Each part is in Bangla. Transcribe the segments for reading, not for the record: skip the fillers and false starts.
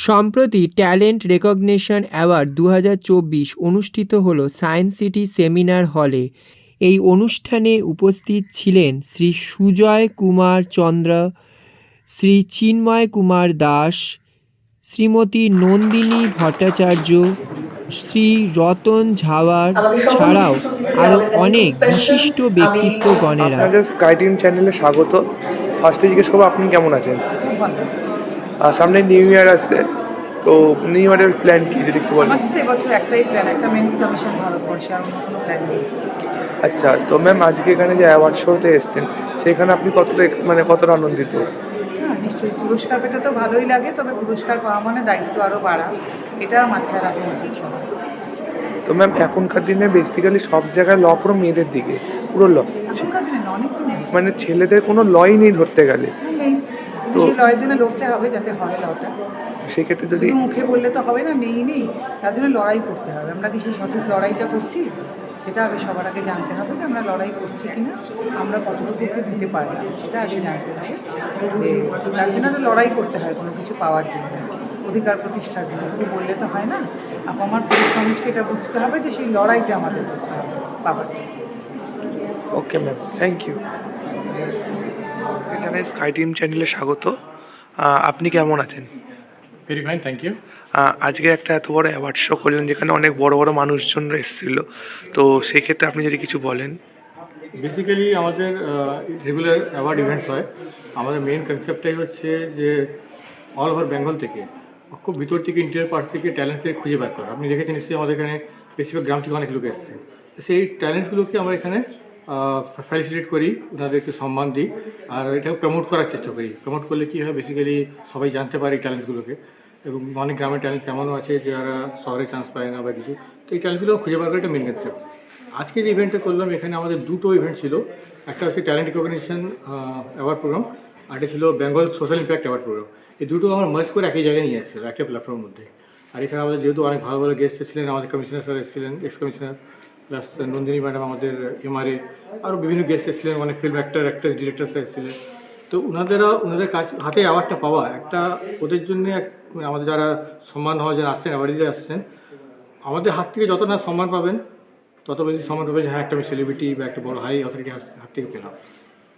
সম্প্রতি ট্যালেন্ট রেকগনিশন অ্যাওয়ার্ড 2024 অনুষ্ঠিত হলো সায়েন্স সিটি সেমিনার হলে। এই অনুষ্ঠানে উপস্থিত ছিলেন শ্রী সুজয় কুমার চন্দ্র, শ্রী চিন্ময় কুমার দাস, শ্রীমতী নন্দিনী ভট্টাচার্য, শ্রী রতন ঝাওয়ার ছাড়াও আরও অনেক বিশিষ্ট ব্যক্তিত্বগণেরা। আপনাদের স্কাই টিম চ্যানেলে স্বাগত। ফার্স্টে জিজ্ঞেস করবো আপনি কেমন আছেন? সামনে নিউ ইয়ার আসছে, তো নিউ ইয়ারের প্ল্যান কি যদি একটু বলেন? আমাদের এবছর একটাই প্ল্যান, একটা মেন্স কমিশন ভারতবর্ষে, আর অন্য কোনো প্ল্যান নেই। আচ্ছা, তো ম্যাম আজকে এখানে যে অ্যাওয়ার্ড শোতে এসছেন সেখানে আপনি কতটা আনন্দিত? হ্যাঁ, নিশ্চয়ই পুরস্কার পেতে তো ভালোই লাগে, তবে পুরস্কার পাওয়া মানে দায়িত্ব আরও বাড়া, এটা মাথায় রাখা উচিত সবার। তো ম্যাম এখনকার দিনে বেসিক্যালি সব জায়গায় ল পুরো মেয়েদের দিকে, পুরো ল, এখনকার দিনে না, অনেক তো নেই, মানে ছেলেদের কোনো লই নেই ধরতে গেলে। নেই। তো সেই লয়ের জন্য লড়তে হবে যাতে হয় লটা। সেক্ষেত্রে যদি শুধু মুখে বললে তো হবে না, নেই নেই, তার জন্য লড়াই করতে হবে। আমরা কি সেই সঠিক লড়াইটা করছি? সেটা আগে সবার আগে জানতে হবে যে আমরা লড়াই করছি কিনা, আমরা কতটুকু দিতে পারি, সেটা আগে জানতে হবে। যে তার জন্য একটা লড়াই করতে হয় কোনো কিছু পাওয়ার জন্য, অধিকার প্রতিষ্ঠার জন্য। শুধু বললে তো হয় না, আমার পুরুষ মানুষকে এটা বুঝতে হবে যে সেই লড়াইটা আমাদের করতে হবে পাওয়ার জন্য। Okay ma'am, thank you. এখানে স্কাই টিম চ্যানেলে স্বাগত। আপনি কেমন আছেন? Very fine, thank you. আজকে একটা এত বড় অ্যাওয়ার্ড শো করলেন যেখানে অনেক বড় বড় মানুষজনরা এসেছিল, তো সেক্ষেত্রে আপনি যদি কিছু বলেন। বেসিক্যালি আমাদের রেগুলার অ্যাওয়ার্ড ইভেন্টস হয়। আমাদের মেন কনসেপ্টটাই হচ্ছে যে অল ওভার বেঙ্গল থেকে, খুব ভিতর থেকে, ইন্টেরিয়র পার্টস থেকে ট্যালেন্টসকে খুঁজে বের করা। আপনি দেখেছেন নিশ্চয়ই আমাদের এখানে বেশিরভাগ গ্রাম থেকে অনেক লোক এসছে। তো সেই ট্যালেন্টসগুলোকে আমরা এখানে ফ্যাসিলিটেট করি, ওনাদেরকে সম্মান দিই, আর এটাকে প্রমোট করার চেষ্টা করি। প্রমোট করলে কী হয়, বেসিক্যালি সবাই জানতে পারে এই ট্যালেন্টসগুলোকে, এবং অনেক গ্রামের ট্যালেন্টস এমনও আছে যারা শহরে চান্স পায় না বা কিছু, তো এই ট্যালেন্টসগুলো খুঁজে বার করা একটা মেন কনসেপ্ট। আজকে যে ইভেন্টটা করলাম এখানে আমাদের দুটো ইভেন্ট ছিল। একটা হচ্ছে ট্যালেন্ট রিকগনিশন অ্যাওয়ার্ড প্রোগ্রাম, আর একটা ছিল Bengal social impact award program. এই দুটো আমরা মার্জ করে একই জায়গায় নিয়ে এসেছিলাম, একটা প্ল্যাটফর্মের মধ্যে। আর এছাড়া আমাদের যেহেতু অনেক ভালো ভালো গেস্ট এসেছিলেন, আমাদের কমিশনার স্যার এসেছিলেন, x commissioner, plus Nandini madam আমাদের এমআরএ, আরও বিভিন্ন গেস্ট এসেছিলেন, অনেক ফিল্ম অ্যাক্ট্রেস, ডিরেক্টর স্যার এসেছিলেন। তো ওনাদের কাজ হাতে অ্যাওয়ার্ডটা পাওয়া একটা ওদের জন্য আমাদের যারা সম্মান হওয়া যারা আসছেন, অ্যাওয়ার্ড দিতে আসছেন, আমাদের হাত থেকে যত না সম্মান পাবেন তত বেশি সম্মান পাবেন, হ্যাঁ একটা আমি সেলিব্রিটি বা একটা বড় হাই অথরিটি হাত থেকে পেলাম।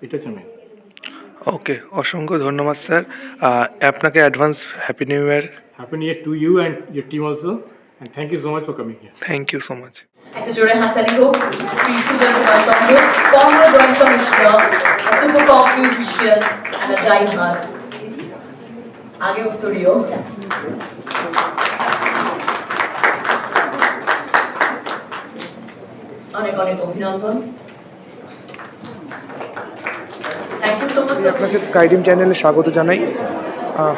এটা হচ্ছে মেন। ওকে, অসংখ্য ধন্যবাদ স্যার। আপনাকে advance happy new year. Happy new year to you and your team also, and thank you so much for coming here. Thank you so much. একটা জোরে হাততালি হোক Shri Sujoy Kumar Chandra, former joint commissioner, super cop musician and a die hard. আগে উত্তরীয়। অনেক অনেক অভিনন্দন। Thank you so much. আপনাকে স্কাই টিম চ্যানেলে স্বাগত জানাই।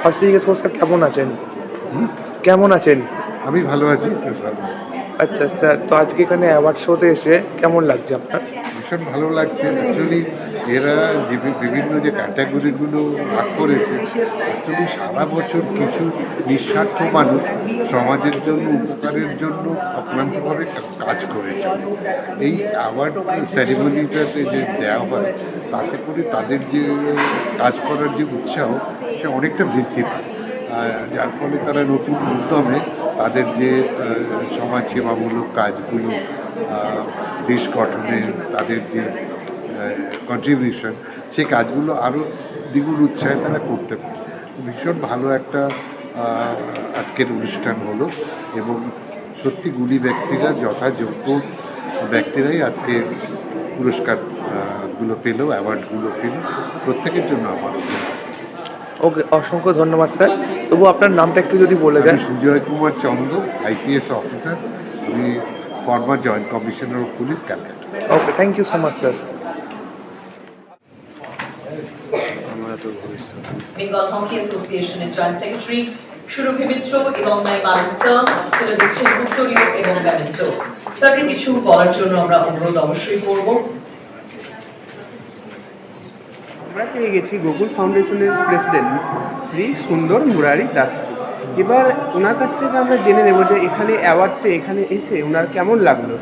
ফার্স্টে জিজ্ঞেস করছি স্যার কেমন আছেন? কেমন আছেন? আমি ভালো আছি, বেশ ভালো আছি। আচ্ছা স্যার, তো আজকে এখানে অ্যাওয়ার্ড শোতে এসে কেমন লাগছে আপনার? ভীষণ ভালো লাগছে। অ্যাকচুয়ালি এরা যে বিভিন্ন যে ক্যাটাগরিগুলো ভাগ করেছে, অ্যাকচুয়ালি সারা বছর কিছু নিঃস্বার্থ মানুষ সমাজের জন্য, উপকারের জন্য অক্লান্তভাবে কাজ করে চলে। এই অ্যাওয়ার্ড সেরিমনিটাতে যে দেওয়া হয় তাতে করে তাদের যে কাজ করার যে উৎসাহ সে অনেকটা বৃদ্ধি পায়, যার ফলে তারা নতুন উদ্যমে তাদের যে সমাজ সেবামূলক কাজগুলো, দেশ গঠনে তাদের যে কন্ট্রিবিউশন, সেই কাজগুলো আরও দ্বিগুণ উৎসাহে তারা করতে পারে। ভীষণ ভালো একটা আজকের অনুষ্ঠান হলো, এবং সত্যি গুণী ব্যক্তিরা, যথাযোগ্য ব্যক্তিরাই আজকে পুরস্কারগুলো পেল, অ্যাওয়ার্ডগুলো পেল। প্রত্যেকের জন্য আমার ওকে, অসংখ্য ধন্যবাদ স্যার। তবু আপনার নামটা একটু যদি বলে দেন। সুজয় কুমার চন্দ্র, আইপিএস অফিসার, আমি former joint commissioner of police, Calcutta. Okay, thank you so much sir. Bengal hockey অ্যাসোসিয়েশনের জয়েন্ট সেক্রেটারি সুরভি মিত্র এবং নাইমান স্যার তুলে দিচ্ছেন উত্তরীয় এবং মেমেন্টো। স্যারকে কিছু বলার জন্য আমরা অনুরোধ অবশ্যই করব। আমরা পেয়ে গেছি গোকুল ফাউন্ডেশনের প্রেসিডেন্ট শ্রী সুন্দর মুরারি দাস। এবার ওনার কাছ থেকে আমরা জেনে নেব যে এখানে অ্যাওয়ার্ড পেয়ে এখানে এসে ওনার কেমন লাগলো।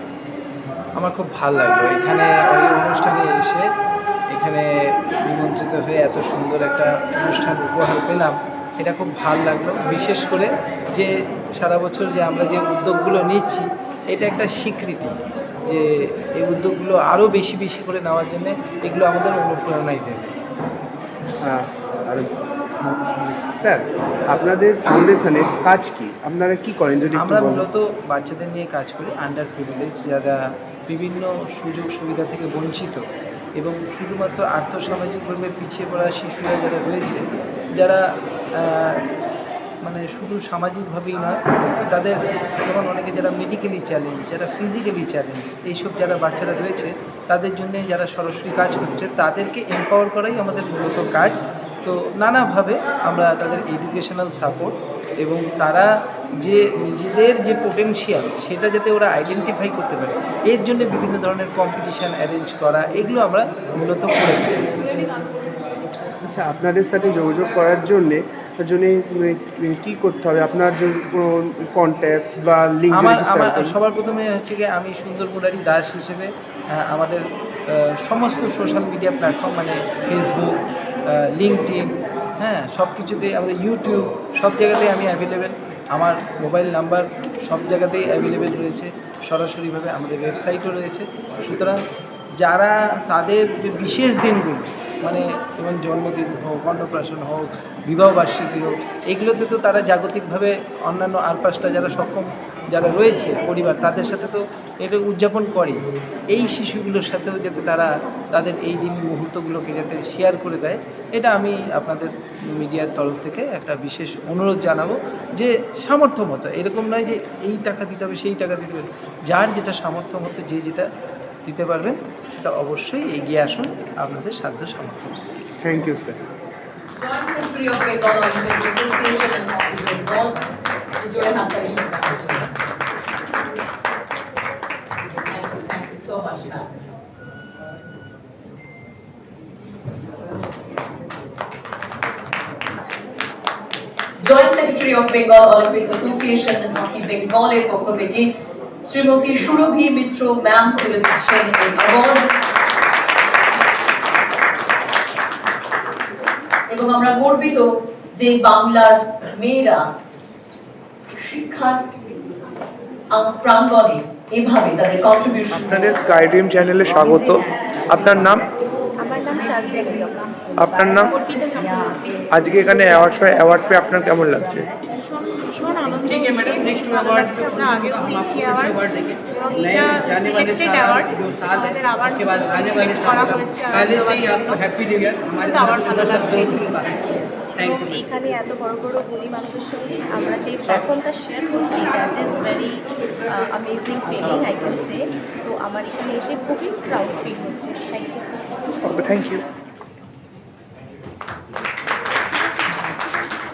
আমার খুব ভালো লাগলো এখানে ওই অনুষ্ঠানে এসে, এখানে নিমন্ত্রিত হয়ে এত সুন্দর একটা অনুষ্ঠান উপহার পেলাম, এটা খুব ভালো লাগলো। বিশেষ করে যে সারা বছর যে আমরা যে উদ্যোগগুলো নিচ্ছি, এটা একটা স্বীকৃতি যে এই উদ্যোগগুলো আরও বেশি বেশি করে নেওয়ার জন্য এগুলো আমাদের অনুপ্রেরণাই দেবে। আর স্যার, আপনাদের ফাউন্ডেশনের কাজ কি, আপনারা কি করেন যদি একটু আমরা বলেন? মূলত বাচ্চাদের নিয়ে কাজ করি, আন্ডার প্রিভিলেজ, যারা বিভিন্ন সুযোগ সুবিধা থেকে বঞ্চিত এবং শুধুমাত্র আর্থসামাজিকভাবে পিছিয়ে পড়া শিশুরা যারা রয়েছে, যারা মানে শুধু সামাজিকভাবেই নয়, তাদের যেমন অনেকে যারা মেডিকেলি চ্যালেঞ্জ, যারা ফিজিক্যালি চ্যালেঞ্জ, এইসব যারা বাচ্চারা রয়েছে তাদের জন্যে যারা সরাসরি কাজ করছে তাদেরকে এম্পাওয়ার করাই আমাদের মূলত কাজ। তো নানাভাবে আমরা তাদের এডুকেশনাল সাপোর্ট এবং তারা যে নিজেদের যে পোটেনশিয়াল সেটা যাতে ওরা আইডেন্টিফাই করতে পারে, এর জন্য বিভিন্ন ধরনের কম্পিটিশান অ্যারেঞ্জ করা, এগুলো আমরা মূলত করে থাকি। আচ্ছা, আপনাদের সাথে যোগাযোগ করার জন্যে কী করতে হবে? আপনার যে কোনো কন্ট্যাক্টস বা লিঙ্ক আমার সবার প্রথমে হচ্ছে গিয়ে আমি সুন্দর মুরারি দাস হিসেবে আমাদের সমস্ত সোশ্যাল মিডিয়া প্ল্যাটফর্ম মানে ফেসবুক, লিঙ্কডইন, হ্যাঁ, সব কিছুতেই, আমাদের ইউটিউব, সব জায়গাতেই আমি অ্যাভেলেবেল। আমার মোবাইল নাম্বার সব জায়গাতেই অ্যাভেলেবেল রয়েছে, সরাসরিভাবে আমাদের ওয়েবসাইটও রয়েছে। সুতরাং যারা তাদের যে বিশেষ দিনগুলো মানে যেমন জন্মদিন হোক, অন্নপ্রাশন হোক, বিবাহবার্ষিকী হোক, এগুলোতে তো তারা জাগতিকভাবে অন্যান্য আর পাঁচটা যারা সক্ষম যারা রয়েছে পরিবার, তাদের সাথে তো এটা উদযাপন করে। এই শিশুগুলোর সাথেও যাতে তারা তাদের এই দিন মুহূর্তগুলোকে যাতে শেয়ার করে দেয়, এটা আমি আপনাদের মিডিয়ার তরফ থেকে একটা বিশেষ অনুরোধ জানাবো যে সামর্থ্য মতো, এরকম নয় যে এই টাকা দিতে হবে সেই টাকা দিতে হবে, যার যেটা সামর্থ্য মতো যে যেটা দিতে পারবেন সেটা অবশ্যই এগিয়ে আসুন আপনাদের সাধ্য সামর্থ্য। Thank you sir. Joint Secretary of Bengal Olympic Association and Hockey Bengal, Joy Hattari. Thank you so much, ma'am. Joint Secretary of Bengal Olympics Association and Hockey Bengal এর পক্ষ থেকে শ্রীমতী সুরভি মিত্র ম্যাম তুলে দিচ্ছেন এই অ্যাওয়ার্ড। এবং আমরা গর্বিত যে বাংলার মেয়েরা শিক্ষার প্রাঙ্গণে এভাবে তাদের কন্ট্রিবিউশন। আপনাদের স্কাই ড্রিম চ্যানেলে স্বাগত। আপনার নাম? আমার নাম শাজরিয়া বেগম। আপনার নাম? অর্পিতা চক্রবর্তী। আজকে এখানে অ্যাওয়ার্ড পেয়ে আপনার কেমন লাগছে? ভীষণ আনন্দ হচ্ছে, ভালো লাগছে। আমরা আগেও পেয়েছি অ্যাওয়ার্ড এবং এটা সিলেক্টেড অ্যাওয়ার্ড, আমাদের আবার সিলেক্ট করা হয়েছে। আবার ভালো লাগছে। এখানে এত বড় বড় গুণী মানুষের সঙ্গে আমরা যে প্ল্যাটফর্মটা শেয়ার করছি, that is very amazing feeling I can say. তো আমার এখানে এসে খুবই প্রাউড ফিল হচ্ছে। Thank you so much. Thank you.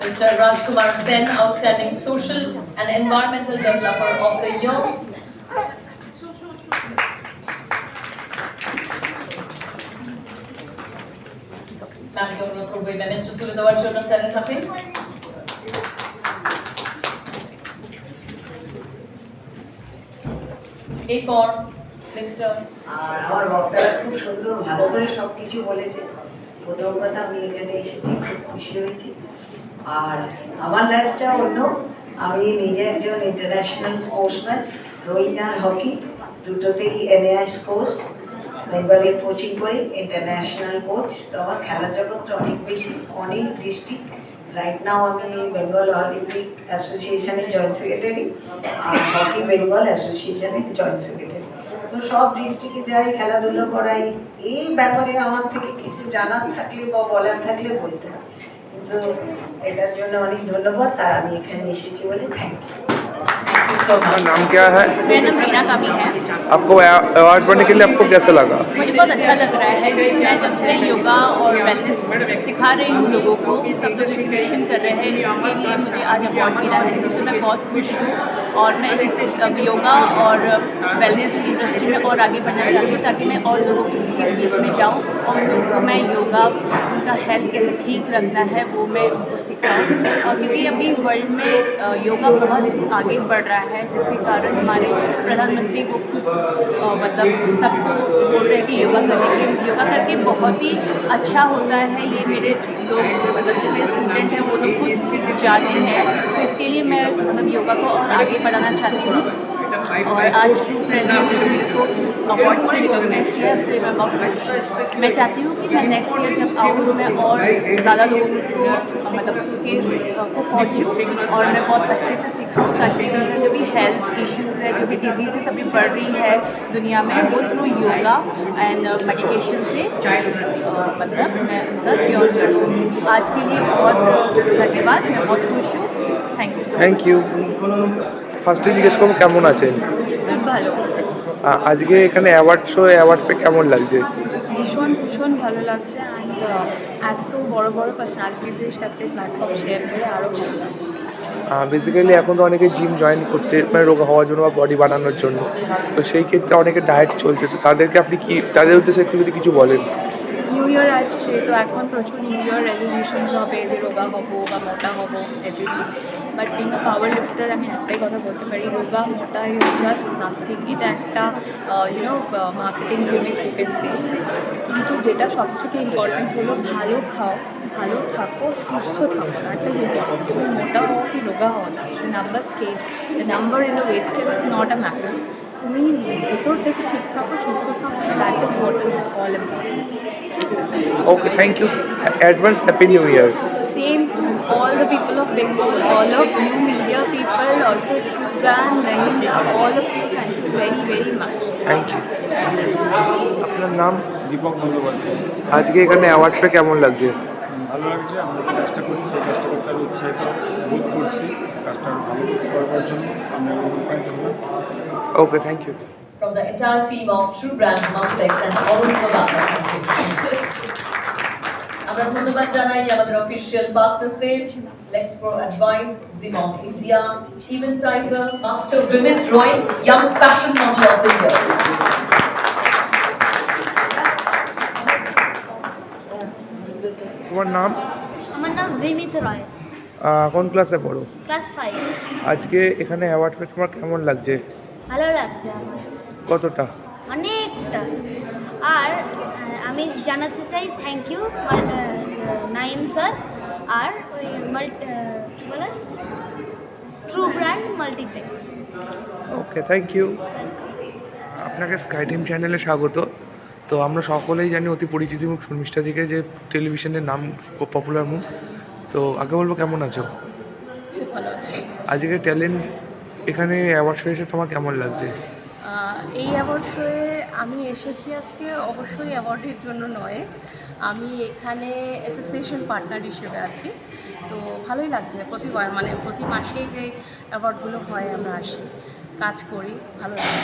Mr. Rajkumar Sen, Outstanding Social and Environmental Developer of the Year. ম্যামকে অনুরোধ করবো এই মেমেন্টো তুলে দেওয়ার জন্য স্যারের হাতে। এরপর মিস্টার আর আমার বক্তারা খুব সুন্দর ভালো করে সব কিছু বলেছে। প্রথম কথা, আমি এখানে এসেছি, খুব খুশি হয়েছি। আর আমার লাইফটা অন্য, আমি নিজে একজন ইন্টারন্যাশনাল স্পোর্টসম্যান, রোয়িং আর হকি দুটোতেই NAIS কোচ, বেঙ্গলের কোচিং করি, ইন্টারন্যাশনাল কোচ। তো আমার খেলার জগৎটা অনেক বেশি, অনেক ডিস্ট্রিক্ট। রাইট নাও আমি বেঙ্গল অলিম্পিক অ্যাসোসিয়েশনের জয়েন্ট সেক্রেটারি আর হকি বেঙ্গল অ্যাসোসিয়েশনের জয়েন্ট সেক্রেটারি। তো সব ডিস্ট্রিক্টে যাই, খেলাধুলো করাই। এই ব্যাপারে আমার থেকে কিছু জানার থাকলে বা বলার থাকলে বলতে হয়, কিন্তু এটার জন্য অনেক ধন্যবাদ। আর আমি এখানে এসেছি বলে থ্যাংক ইউ। आपका नाम क्या है? मेरा नाम रीना कमी है। आपको अवार्ड पाने के लिए आपको कैसा लगा? मुझे बहुत अच्छा लग रहा है। मैं जब से योगा और वेलनेस सिखा रही हूँ लोगों को, सब लोग मोटिवेशन कर रहे हैं, इसके लिए मुझे आज अवार्ड मिला है, जिससे मैं बहुत खुश हूँ। और मैं इस योगा और वेलनेस इंडस्ट्री में और आगे बढ़ना चाहती हूँ, ताकि मैं और लोगों के बीच में जाऊँ और उन लोगों को मैं योगा, उनका हेल्थ कैसे ठीक रखना है वो मैं उनको सिखाऊँ। क्योंकि अभी वर्ल्ड में योगा बहुत आगे बढ़ रहा है है, जिसके कारण हमारे प्रधानमंत्री वो खुद मतलब सबको बोल रहे हैं कि योगा करके बहुत ही अच्छा होता है। ये मेरे लोग मतलब जो मेरे स्टूडेंट हैं वो लोग खुद जाने हैं, तो इसके लिए मैं मतलब योगा को और आगे बढ़ाना चाहती हूँ। और आज ट्रू ब्रांड ने जो मेरे को अवार्ड से रिकॉग्नाइज किया है, उसके लिए मैं बहुत खुश हूँ। मैं चाहती हूँ कि मैं नेक्स्ट ईयर जब आऊँ तो मैं और ज़्यादा लोगों को मतलब को पहुँचूँ और मैं बहुत अच्छे से सिखाऊँ, ताकि उनका जो भी हेल्थ इश्यूज़ है, जो भी डिजीज़ेस अभी बढ़ रही है दुनिया में, वो थ्रू योगा एंड मेडिकेशन से मतलब मैं उनका क्योर कर सकूँ। आज के लिए बहुत धन्यवाद, मैं बहुत खुश हूँ। Thank you. Thank you. ফার্স্টে জিজ্ঞেস করবো কেমন আছেন? খুব ভালো, আজকে এখানে অ্যাওয়ার্ড পেয়ে কেমন লাগছে? ভীষণ ভীষণ ভালো লাগছে। অ্যান্ড এত বড় বড় পার্সোনালিটিদের সাথে প্ল্যাটফর্ম শেয়ার করে আরও ভালো লাগছে। বেসিক্যালি এখন তো অনেকে জিম জয়েন করছে মানে রোগা হওয়ার জন্য বা বডি বানানোর জন্য, তো সেই ক্ষেত্রে অনেকে ডায়েট চলছে, তো তাদেরকে আপনি কি তাদের উদ্দেশ্যে একটু যদি কিছু বলেন? নিউ ইয়ার আসছে, তো এখন প্রচুর নিউ ইয়ার রেজলিউশনস হবে যে রোগা হবো বা মোটা হবো এভরিথিং। বাট বিং আ পাওয়ার লিফটার আমি একটাই কথা বলতে পারি, রোগা মোটা ইজ জাস্ট নাথিং। এটা একটা marketing gimmick you can say. কিন্তু যেটা সবথেকে ইম্পর্টেন্ট হলো ভালো খাও, ভালো থাকো, সুস্থ থাকো। That is important. তুমি মোটা হও কি রোগা হও না, number scale, the number in the weight scale is not a matter. তুমি ভেতর থেকে ঠিক থাকো, সুস্থ থাকো, that is what is all important. Okay, thank you. Advance happy new year. Same to all the people of Bengal, all of you media people, also Shubran, Naina, all of you, thank you very, very much. Thank you. আপনার নাম? দীপক বন্দ্যোপাধ্যায়। আজকে এখানে অ্যাওয়ার্ড পেয়ে কেমন লাগছে? ভালো লাগছে। আমরা যে কাজটা করছি সেই কাজটা করতে আমি উৎসাহিত বোধ করছি। কাজটা ভালো করবার জন্য আমি অনুপ্রাণিত হলাম। Okay, thank you. From the entire team of True Brand Multiplex and Aurobindo Bangla Foundation. আমরা ধন্যবাদ জানাই আমাদের অফিসিয়াল পার্টনারদের, লেক্স প্রো অ্যাডভাইস, জিমং India, eventizer, master women Roy, young fashion model of the year. তোমার নাম? আমার নাম বিমিত রায়, কোন ক্লাসে পড়ো? ক্লাস 5। আজকে এখানে অ্যাওয়ার্ড পেয়ে তোমার কেমন লাগছে? ভালো লাগছে আমার কতটা? অনেকটা। আর আমি জানাতে চাই থ্যাংক ইউ নাইম স্যার আর ওই কী বলে true brand multiplex. Okay, thank you. আপনাকে স্কাই টিম চ্যানেলে স্বাগত। তো আমরা সকলেই জানি অতি পরিচিত মুখ শর্মিষ্ঠা দিকে, যে টেলিভিশনের নাম পপুলার মুখ। তো আগে বলবো কেমন আছো? খুব ভালো আছি। আজকে ট্যালেন্ট এখানে অ্যাওয়ার্ড শো এসে তোমার কেমন লাগছে? এই অ্যাওয়ার্ড শোয়ে আমি এসেছি আজকে অবশ্যই অ্যাওয়ার্ডের জন্য নয়, আমি এখানে অ্যাসোসিয়েশন পার্টনার হিসেবে আছি। তো ভালোই লাগছে। প্রতি মাসেই যে অ্যাওয়ার্ডগুলো হয় আমরা আসি, কাজ করি, ভালো লাগে।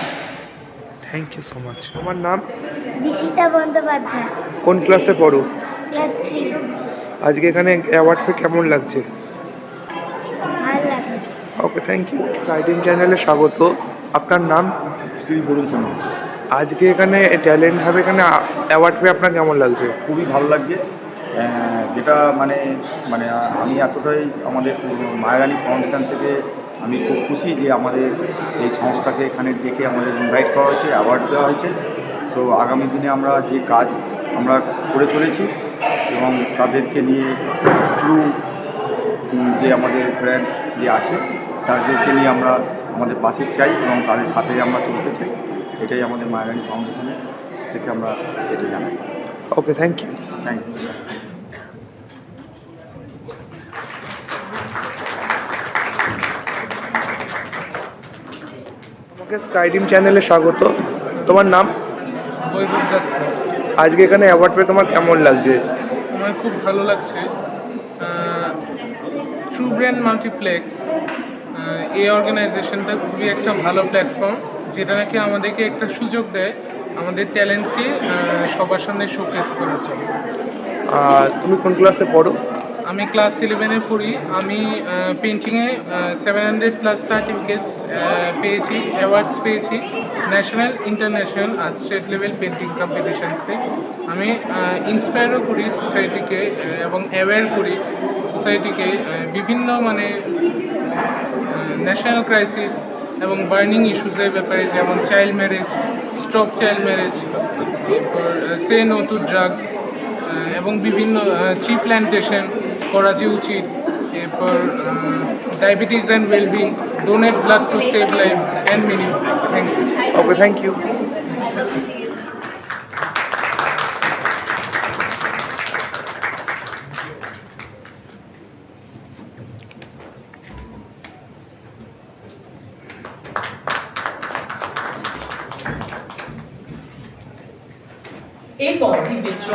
Thank you so much. তোমার নাম? দিশিতা বন্দ্যোপাধ্যায়, কোন ক্লাসে পড়ো? ক্লাস 3। আজকে এখানে অ্যাওয়ার্ড পেয়ে কেমন লাগছে? ভালো লাগছে। ওকে, থ্যাংক ইউ। স্কাই টিম চ্যানেলে স্বাগত। আপনার নাম? শ্রী বরুণ সিনহা। আজকে এখানে ট্যালেন্ট হবে, এখানে অ্যাওয়ার্ড পেয়ে আপনার কেমন লাগছে? খুবই ভালো লাগছে। যেটা মানে মানে আমি এতটাই আমাদের মায়ারানী ফাউন্ডেশন থেকে আমি খুব খুশি যে আমাদের এই সংস্থাকে এখানে ডেকে আমাদের ইনভাইট করা হয়েছে, অ্যাওয়ার্ড দেওয়া হয়েছে। তো আগামী দিনে আমরা যে কাজ আমরা করে চলেছি এবং তাদেরকে নিয়ে ট্রু যে আমাদের ব্র্যান্ড যে আছে তাদেরকে নিয়ে আমরা আমাদের পাশে চাই এবং তাদের সাথে আমরা চলতে চাই। এটাই আমাদের মায়ারানী ফাউন্ডেশনের থেকে আমরা এটা জানাই। Okay, thank you. Thank you. আমাকে স্কাই টিম চ্যানেলে স্বাগত। তোমার নাম? বৈভব দত্ত। আজকে এখানে অ্যাওয়ার্ড পেয়ে তোমার কেমন লাগছে? আমার খুব ভালো লাগছে। ট্রু ব্র্যান্ড মাল্টিপ্লেক্স এই অর্গানাইজেশনটা খুবই একটা ভালো প্ল্যাটফর্ম, যেটা নাকি আমাদেরকে একটা সুযোগ দেয় আমাদের ট্যালেন্টকে সবার সামনে শোকেস করার জন্য। তুমি কোন ক্লাসে পড়ো? আমি ক্লাস 11-এ পড়ি। আমি পেন্টিংয়ে 700+ সার্টিফিকেটস পেয়েছি, অ্যাওয়ার্ডস পেয়েছি ন্যাশনাল, ইন্টারন্যাশনাল আর স্টেট লেভেল পেন্টিং কম্পিটিশানসে। আমি ইন্সপায়ারও করি সোসাইটিকে এবং অ্যাওয়্যার করি সোসাইটিকে বিভিন্ন ন্যাশনাল ক্রাইসিস এবং বার্নিং ইস্যুসের ব্যাপারে, যেমন child marriage, stop child marriage, এরপর সে নো টু ড্রাগস, এবং বিভিন্ন ট্রি প্ল্যান্টেশন করা যে উচিত, এরপর diabetes and wellbeing, donate blood to save life and meaning. Thank you. Okay, thank you. এরপর Mitra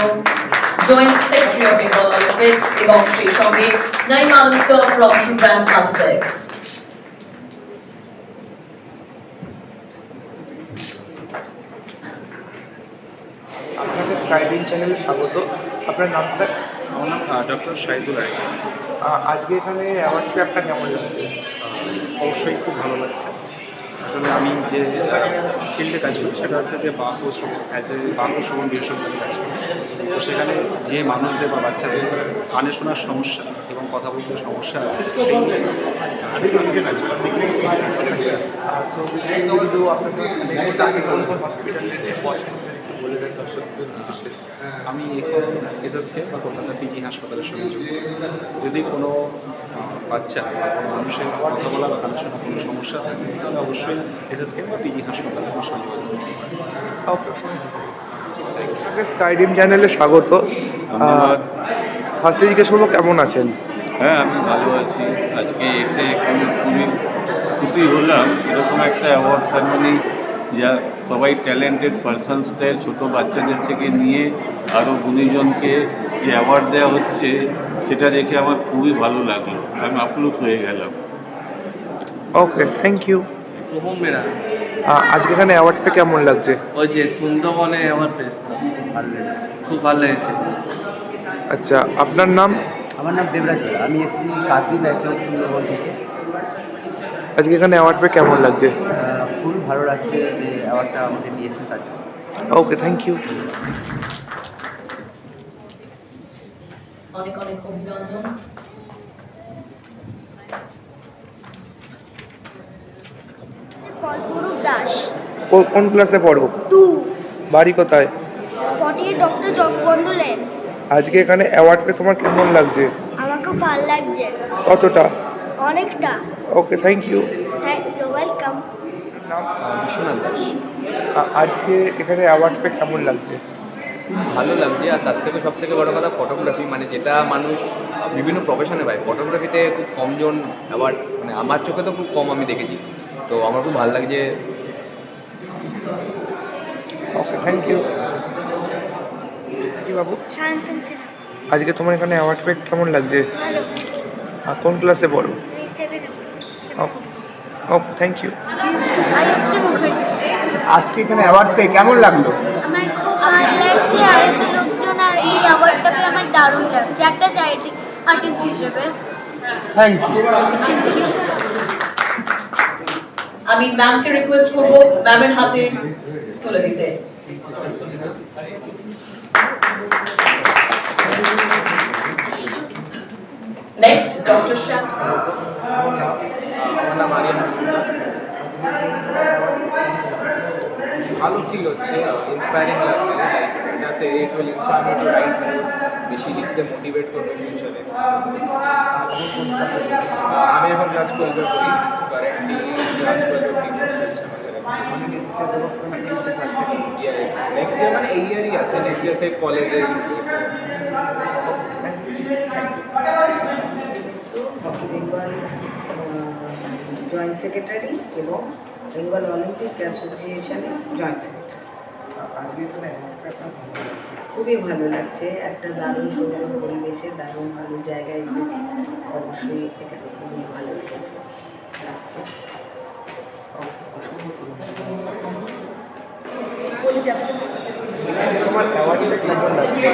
joint secretary of Bengal Olympics এবং সেই সঙ্গে Naim Alam sir from true brand multiplex. আপনাকে স্কাইডিং চ্যানেলে স্বাগত। আপনার নাম স্যার? আমার নাম ডক্টর শাহিদুল রায়। আজকে এখানে অ্যাওয়ার্ড পেয়ে কেমন লাগছে? অবশ্যই খুব ভালো লাগছে। আসলে আমি যে ফিল্ডে কাজ করি সেটা হচ্ছে যে বাক ও শ্রবণ, অ্যাজ এ বাক ও শ্রবণ বিশেষজ্ঞ কাজ করি। তো সেখানে যে মানুষদের বা বাচ্চাদের কানে শোনার সমস্যা এবং কথা বলতে সমস্যা আছে সেই নিয়ে কাজ করি। তো কিন্তু আপনাকে কোন কোন হসপিটালে বলে দেন দর্শকদের উদ্দেশ্যে। আমি এখন এসএসকে বা কলকাতা পিজি হাসপাতালের সঙ্গে যুক্ত। যদি কোনো বাচ্চা বা কোনো মানুষের কথা বলা বা কানে শোনা কোনো সমস্যা থাকে তাহলে অবশ্যই এসএসকে বা পিজি হাসপাতালে আমার সঙ্গে যোগাযোগ করতে পারে। আপনাকে স্কাইডিম চ্যানেলে স্বাগত। ফার্স্টে জিজ্ঞেস করবো কেমন আছেন? হ্যাঁ, আমি ভালো আছি। আজকে এসে খুবই খুশি হলাম। এরকম একটা অ্যাওয়ার্ড সেরেমনি যা সবাই ট্যালেন্টেড পারসনসদের, ছোটো বাচ্চাদের থেকে নিয়ে আরও গুণীজনকে যে অ্যাওয়ার্ড দেওয়া হচ্ছে সেটা দেখে আমার খুবই ভালো লাগলো। আমি আপ্লুত হয়ে গেলাম। ওকে, থ্যাংক ইউ। শুভম মেরা। আজকে এখানে অ্যাওয়ার্ডটা কেমন লাগছে? ওই যে সুন্দরবনে অ্যাওয়ার্ড পেয়েছে, ভালো লেগেছে, খুব ভালো লেগেছে। আচ্ছা, আপনার নাম? আমার নাম দেবরাজ বেরা। আমি এসেছি কাকদ্বীপ একদম সুন্দরবন থেকে। আজকে এখানে অ্যাওয়ার্ড পেয়ে কেমন লাগছে? খুবই ভালো লাগছে যে অ্যাওয়ার্ডটা আমাকে দিয়েছেন তার জন্য। ওকে, থ্যাংক ইউ। অনেক অনেক অভিনন্দন। কল্পরূপ দাস। কোন ক্লাসে পড়ো? 2। বাড়ি কোথায়? 48 ডক্টর জগবন্ধু লেন। আজকে এখানে অ্যাওয়ার্ড পেয়ে তোমার কেমন লাগছে? আমার খুব ভালো লাগছে। কতটা? অনেকটা। Okay, thank you. You welcome. Biswanath Das. আজকে এখানে অ্যাওয়ার্ড পেয়ে কেমন লাগছে? খুব ভালো লাগছে। আর তার থেকে সব থেকে বড় কথা ফটোগ্রাফি, মানে যেটা মানুষ বিভিন্ন প্রফেশনে পায়, ফটোগ্রাফিতে খুব কমজন অ্যাওয়ার্ড, মানে আমার চোখে তো খুব কম আমি দেখেছি। তো আমার খুব ভালো লাগছে। ওকে, থ্যাংক ইউ। কি বাবু? শান্তন সিনহা। আজকে তোমার এখানে অ্যাওয়ার্ড পেয়ে কেমন লাগছে? ভালো। কোন ক্লাসে পড়ো? 7। ওকে, থ্যাংক ইউ। আয়ুশ্রী মুখার্জি। আজকে এখানে অ্যাওয়ার্ড পেয়ে কেমন লাগলো? আমার খুব ভালো লাগছে, আর এত লোকজন আর এই অ্যাওয়ার্ডটা পেয়ে আমার দারুণ লাগছে একটা চাইল্ড আর্টিস্ট হিসেবে। Thank you. Thank you. আমি ম্যামকে রিকোয়েস্ট করবো ম্যামের হাতে তুলে দিতে। Next doctor Shah. আমার নাম আরিয়ান। ভালো ফিল হচ্ছে, ইন্সপায়ারিং লাগছে। যাতে it will inspire me to write, বেশি লিখতে মোটিভেট করবে ফিউচারে। আমি এখন ক্লাস 12 এ পড়ি, কারেন্টলি ক্লাস 12 এর নেক্সট ইয়ার মানে এই ইয়ারই আছে, নেক্সট ইয়ার থেকে কলেজে। বেঙ্গল জয়েন্ট সেক্রেটারি এবং বেঙ্গল অলিম্পিক অ্যাসোসিয়েশনের জয়েন্ট সেক্রেটারি। খুবই ভালো লাগছে। একটা দারুণ সুন্দর পরিবেশে দারুণ ভালো জায়গায় এসেছি, অবশ্যই এখানে খুবই ভালো লেগেছে লাগছে। তোমার অ্যাওয়ার্ড কেমন লাগছে?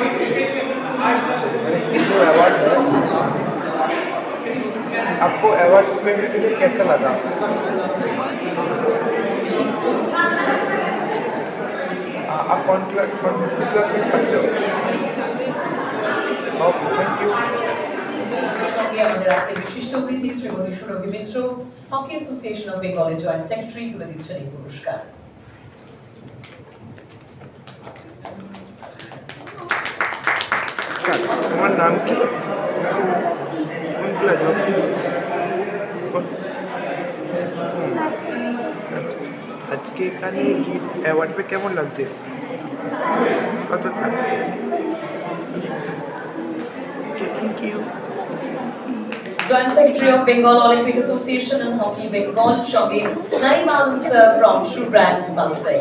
जो अवार्ड है आपको अवार्ड में कैसा लगा? आप कौन क्लास में पढ़ते हो? Thank you. সঙ্গে আমাদের আজকের বিশিষ্ট অতিথি শ্রীমতী সুরভি মিশ্র, হকি অ্যাসোসিয়েশন অফ বেঙ্গলের জয়েন্ট সেক্রেটারি, তুলে দিচ্ছেন এই পুরস্কার। তোমার নাম কি? কোন ক্লাস? আজকে এখানে অ্যাওয়ার্ড পেয়ে কেমন লাগছে? কতটা? Thank you. Joint Secretary of Bengal Olympic Association and Hockey Bengal, Shoghi Naim Alum sir from True Brand Multiplex.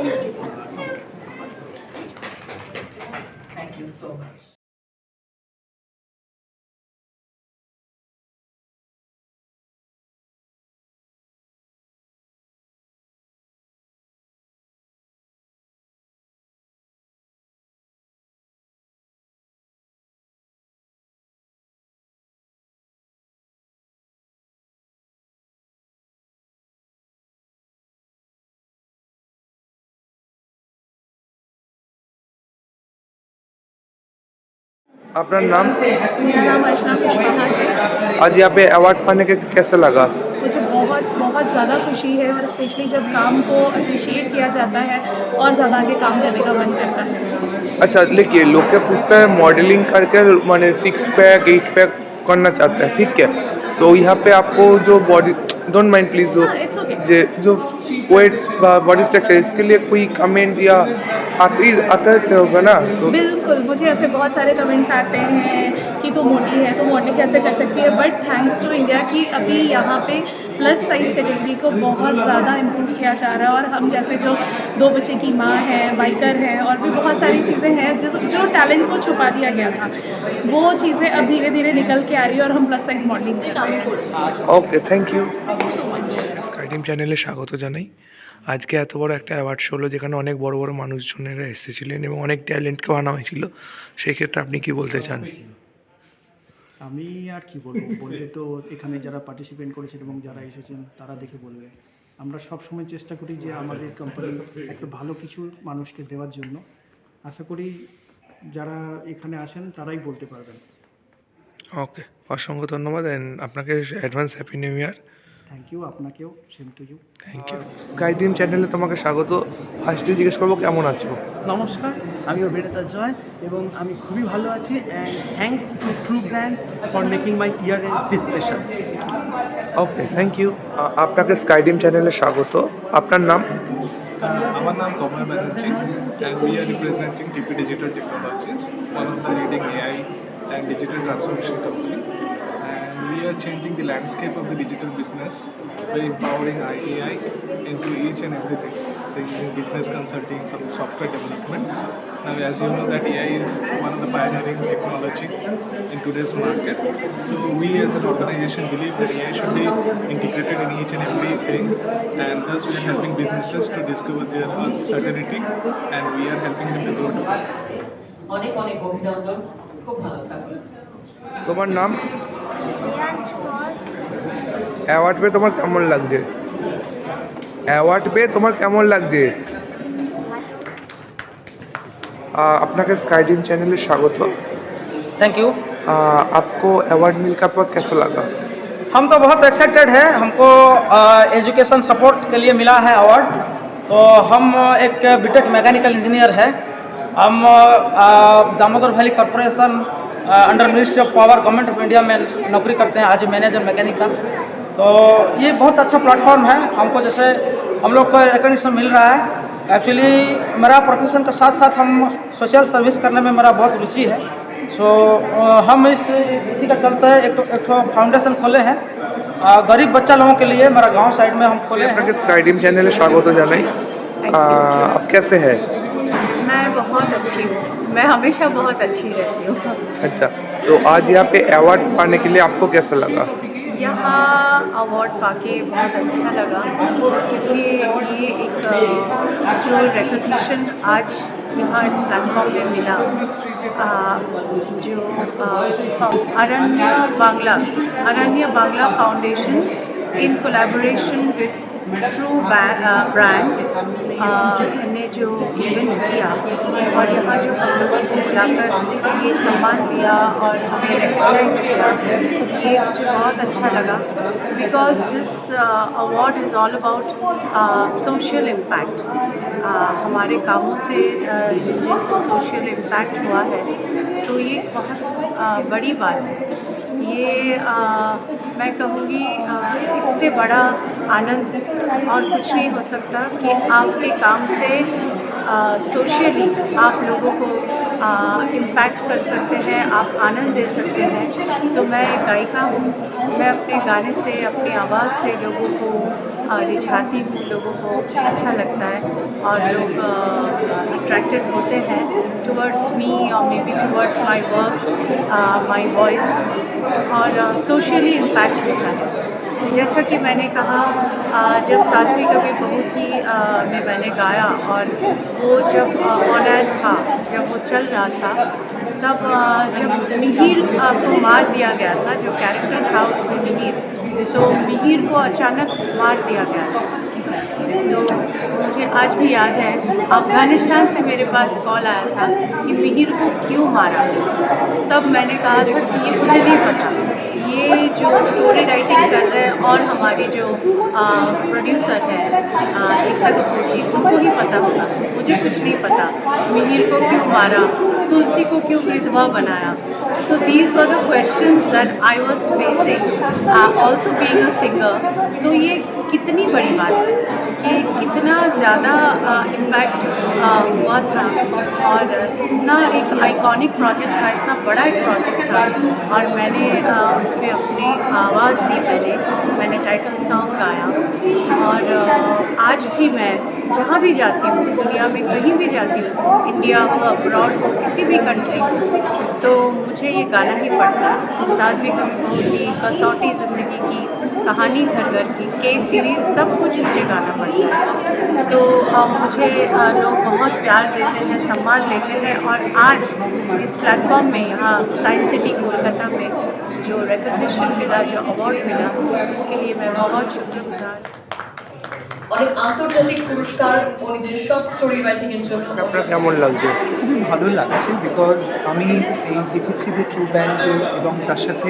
Thank you so much. अपना नाम? मेरा नाम अर्चना कुशवाहा है। आज यहाँ पे अवार्ड पाने के कैसा लगा? मुझे बहुत बहुत ज़्यादा खुशी है और स्पेशली जब काम को अप्रिशिएट किया जाता है और ज़्यादा आगे काम करने का मन करता है। अच्छा, देखिए लोग क्या पूछता है मॉडलिंग करके माने 6 पैक 8 पैक करना चाहता है, ठीक है? तो यहाँ पे आपको जो बॉडी, डोंट माइंड प्लीज, जो वेट बॉडी स्ट्रक्चर, इसके लिए कोई कमेंट या आता होगा ना? तो बिल्कुल, मुझे ऐसे बहुत सारे कमेंट्स आते हैं कि तू मोटी है तो मॉडलिंग कैसे कर सकती है, बट थैंक्स टू इंडिया कि अभी यहाँ पे प्लस साइज़ कैटेगरी को बहुत ज़्यादा इम्प्रूव किया जा रहा है और हम जैसे जो 2 बच्चे की माँ है, बाइकर है और भी बहुत सारी चीज़ें हैं जो टैलेंट को छुपा दिया गया था, वो चीज़ें अब धीरे धीरे निकल के आ रही है और हम प्लस साइज़ मॉडलिंग के काम में। Okay, thank you so much. SkyTeam চ্যানেলে স্বাগত জানাই। আজকে এত বড় একটা অ্যাওয়ার্ড শো হলো যেখানে অনেক বড় বড় মানুষজনেরা এসেছিলেন এবং অনেক ট্যালেন্টকেও আনা হয়েছিল, সেক্ষেত্রে আপনি কি বলতে চান? আমি আর কি বলবো, বললে তো এখানে যারা পার্টিসিপেন্ট করেছেন এবং যারা এসেছেন তারা দেখে বলবে। আমরা সব সময় চেষ্টা করি যে আমাদের কোম্পানি একটা ভালো কিছু মানুষকে দেওয়ার জন্য। আশা করি যারা এখানে আসেন তারাই বলতে পারবেন। ওকে, অসংখ্য ধন্যবাদ অ্যান্ড আপনাকে advance happy new year. Thank you, আপনাকেও same to you. Thank you. Sky team চ্যানেলে তোমাকে স্বাগত। ফার্স্টে জিজ্ঞেস করবো কেমন আছো? নমস্কার, আমি অভিনেতা জয় এবং আমি খুবই ভালো আছি and thanks to true brand for making my year and this special. Okay, thank you. আপনাকে স্কাইটিম চ্যানেলে স্বাগত। আপনার নাম? আমার নাম Kamal Banerjee and we are representing TP digital technologies, one of the leading AI and digital transformation company, and we are changing the landscape of the digital business by empowering AI into each and everything, so using business consulting from the software development. Now, as you know that AI is one of the pioneering technology in today's market, so we as an organization believe that AI should be integrated in each and everything, and thus we are helping businesses to discover their uncertainty and we are helping them to grow together. অনেক অনেক অভিনন্দন, খুব ভালো থাকবেন। তোমার নাম? অ্যাওয়ার্ড পেয়ে তোমার কেমন লাগছে? অ্যাওয়ার্ড পেয়ে তোমার কেমন লাগছে? আপনাকে स्काईटीम चैनल स्वागत। Thank you. आपको अवार्ड मिलकर पर कैसा लगा? हम तो बहुत एक्साइटेड है, हमको एजुकेशन सपोर्ट के लिए मिला है अवार्ड। तो हम एक बीटेक मैकेनिकल इंजीनियर है, हम Damodar valley corporation under ministry of power government of India में नौकरी करते हैं आज मैनेजर मैकेनिक का। तो ये बहुत अच्छा प्लेटफॉर्म है, हमको जैसे हम लोग को रिकग्निशन मिल रहा है। एक्चुअली मेरा प्रोफेशन के साथ साथ हम सोशल सर्विस करने में मेरा बहुत रुचि है। सो हम इसी का चलते एक फाउंडेशन खोले हैं गरीब बच्चा लोगों के लिए, मेरा गांव साइड में हम खोले हैं। स्काईटीम चैनल स्वागत जानाई। आप कैसे हैं? मैं बहुत अच्छी हूँ, मैं हमेशा बहुत अच्छी रहती हूँ। अच्छा, तो आज यहाँ पे अवार्ड पाने के लिए आपको कैसा लगा? यहाँ अवार्ड पाके बहुत अच्छा लगा क्योंकि ये एक जो रिकग्निशन आज यहाँ इस प्लेटफॉर्म पे मिला, जो Aranya Bangla foundation in collaboration with true brand ने जो इवेंट किया और यहाँ जो हम लोगों को बुलाकर ये सम्मान दिया और हमें रिकॉग्नाइज किया, ये मुझे बहुत अच्छा लगा because this award is all about social impact. हमारे कामों से जिनको सोशल इम्पैक्ट हुआ है तो ये बहुत बड़ी बात है। ये मैं कहूँगी इससे बड़ा आनंद और कुछ नहीं हो सकता कि आपके काम से सोशली आप लोगों को इम्पैक्ट कर सकते हैं, आप आनंद दे सकते हैं। तो मैं एक गायिका हूँ, मैं अपने गाने से, अपनी आवाज़ से लोगों को रिझाती हूँ, लोगों को अच्छा लगता है और लोग अट्रैक्टेड होते हैं टुवर्ड्स मी और may be towards my work, my voice, और सोशली इम्पैक्ट होता है। जैसा कि मैंने कहा, जब सास भी कभी बहू थी में मैंने गाया और वो जब ऑन एयर था, जब वो चल रहा था, तब जब मिहिर को मार दिया गया था, जो कैरेक्टर था उसमें मिहिर, तो मिहिर को अचानक मार दिया गया था। तो मुझे आज भी याद है, अफ़गानिस्तान से मेरे पास कॉल आया था कि मिहिर को क्यों मारा। तब मैंने कहा था कि ये मुझे नहीं पता, ये जो स्टोरी राइटिंग कर रहे हैं और हमारी जो प्रोड्यूसर है एकता कपूर जी, उनको ही पता होगा, मुझे कुछ नहीं पता। मिहिर को क्यों मारा, तुलसी को क्यों विधवा बनाया। So these were the questions that I was facing also being a singer. तो ये कितनी बड़ी बात है कि कितना ज़्यादा इम्पैक्ट हुआ था और इतना एक आइकॉनिक प्रोजेक्ट था, इतना बड़ा एक प्रोजेक्ट था और मैंने उसमें अपनी आवाज़ दी, मैंने टाइटल सॉन्ग गाया। और आज भी मैं जहाँ भी जाती हूँ, दुनिया में कहीं भी जाती हूँ, इंडिया हो, अब्रॉड हो, किसी भी कंट्री हो, तो मुझे ये गाना ही पड़ता है। सास भी कभी बहू थी, कसौटी ज़िंदगी की, कहानी घर घर की, के सीरीज़, सब कुछ मुझे गाना पड़ता है। तो मुझे लोग बहुत प्यार देते हैं, सम्मान देते हैं और आज इस प्लेटफॉर्म में, यहाँ साइंस सिटी कोलकाता में जो रिकग्निशन मिला, जो अवार्ड मिला, इसके लिए मैं बहुत शुक्रगुजार। অনেক আন্তর্জাতিক পুরস্কার ও নিজের শর্ট স্টোরি রাইটিং এর জন্য আপনার কেমন লাগছে? খুবই ভালো লাগছে বিকজ আমি এই দেখেছি যে ট্রু ব্যান্ড এবং তার সাথে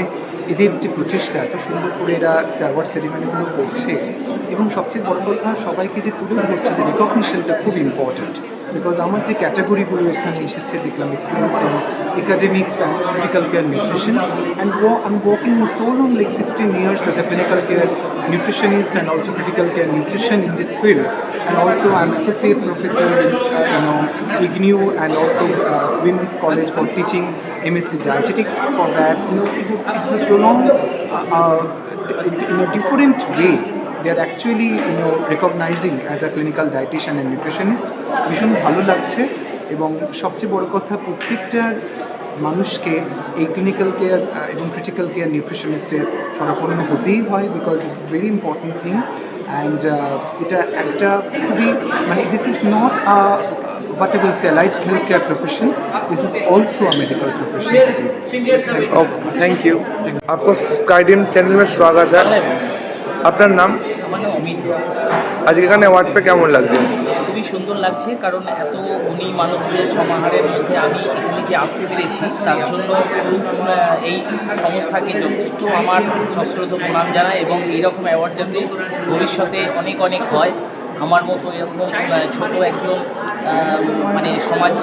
এদের যে প্রচেষ্টা, এত সুন্দর করে এরা অ্যাওয়ার্ড সেরিমনিগুলো করছে এবং সবচেয়ে বড় কথা সবাইকে যে তুলে ধরছে, যে রিকগনিশনটা খুব ইম্পর্ট্যান্ট। বিকজ আমার যে ক্যাটাগরিগুলো এখানে এসেছে দেখলাম, excellence in academics and critical care nutrition, and I'm working so long, like 16 years as a clinical care nutritionist and also critical care nutrition in this field, and also I'm associate professor in IGNU and also Women's College for teaching MSc dietetics. For that, it's a prolonged in a different way. They are actually recognizing as a clinical dietitian and nutritionist. ভীষণ ভালো লাগছে এবং সবচেয়ে বড় কথা প্রত্যেকটা মানুষকে এই ক্লিনিক্যাল কেয়ার এবং ক্রিটিক্যাল কেয়ার নিউট্রিশনিস্টের শরণাপন্ন হতেই হয়, because this is very important thing. And এটা একটা খুবই this is not a what I will say, a light healthcare profession. This is also a medical profession. Thank you. आपको स्काईडीम चैनल में स्वागत है। আপনার নাম? আমার নাম অমিত। আজকে এখানে অ্যাওয়ার্ড পেয়ে কেমন লাগছে? খুবই সুন্দর লাগছে, কারণ এত গুণী মানুষদের সমাহারের মধ্যে আমি এখানে যে আসতে পেরেছি তার জন্য খুব এই সংস্থাকে যথেষ্ট আমার সশ্রদ্ধ প্রণাম জানাই এবং এইরকম অ্যাওয়ার্ড যাতে ভবিষ্যতে অনেক অনেক হয়। আমার মতো এরকম ছোট একজন সমাজ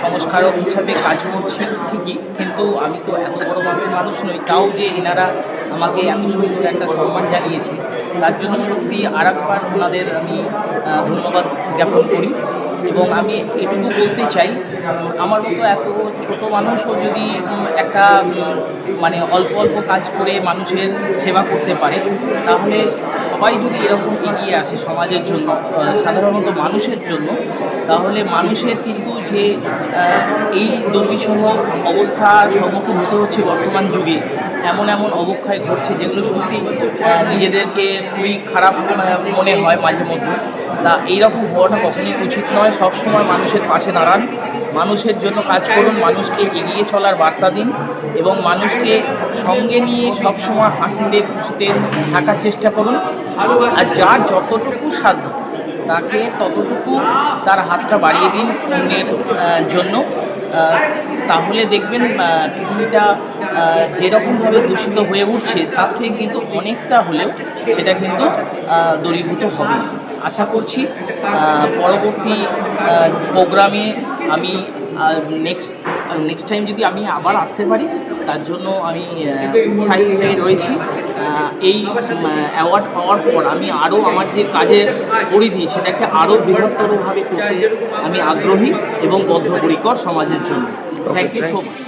সংস্কারক হিসাবে কাজ করছি ঠিকই, কিন্তু আমি তো এত বড় মাপের মানুষ নই। তাও যে এনারা আমাকে এত সুন্দর একটা সম্মান জানিয়েছে, তার জন্য সত্যি আর একবার ওনাদের আমি ধন্যবাদ জ্ঞাপন করি। এবং আমি এটুকু বলতে চাই, আমার মতো এত ছোট মানুষও যদি একটা অল্প অল্প কাজ করে মানুষের সেবা করতে পারে, তাহলে সবাই যদি এরকম এগিয়ে আসে সমাজের জন্য, সাধারণত মানুষের জন্য, তাহলে মানুষের কিন্তু যে এই দুর্বিষহ অবস্থার সম্মুখীন হতে হচ্ছে বর্তমান যুগে, এমন এমন অবক্ষয় ঘটছে যেগুলো সত্যি নিজেদেরকে খুবই খারাপ মনে হয় মাঝে মধ্যে। তা এইরকম হওয়াটা কখনোই উচিত নয়। সবসময় মানুষের পাশে দাঁড়ান, মানুষের জন্য কাজ করুন, মানুষকে এগিয়ে চলার বার্তা দিন এবং মানুষকে সঙ্গে নিয়ে সবসময় হাসিতে খুশিতে থাকার চেষ্টা করুন। আর যার যতটুকু সাধ্য তাকে ততটুকু তার হাতটা বাড়িয়ে দিন অন্যের জন্য। তাহলে দেখবেন পৃথিবীটা যেরকমভাবে দূষিত হয়ে উঠছে তার থেকে কিন্তু অনেকটা হলেও সেটা কিন্তু দূরীভূত হবে। আশা করছি পরবর্তী প্রোগ্রামে আমি নেক্সট টাইম যদি আমি আবার আসতে পারি তার জন্য আমি উৎসাহী হয়ে রয়েছি। এই অ্যাওয়ার্ড পাওয়ার পর আমি আরও আমার যে কাজের পরিধি সেটাকে আরও বৃহত্তরভাবে করতে আমি আগ্রহী এবং বদ্ধপরিকর সমাজের জন্য। Thank you so much.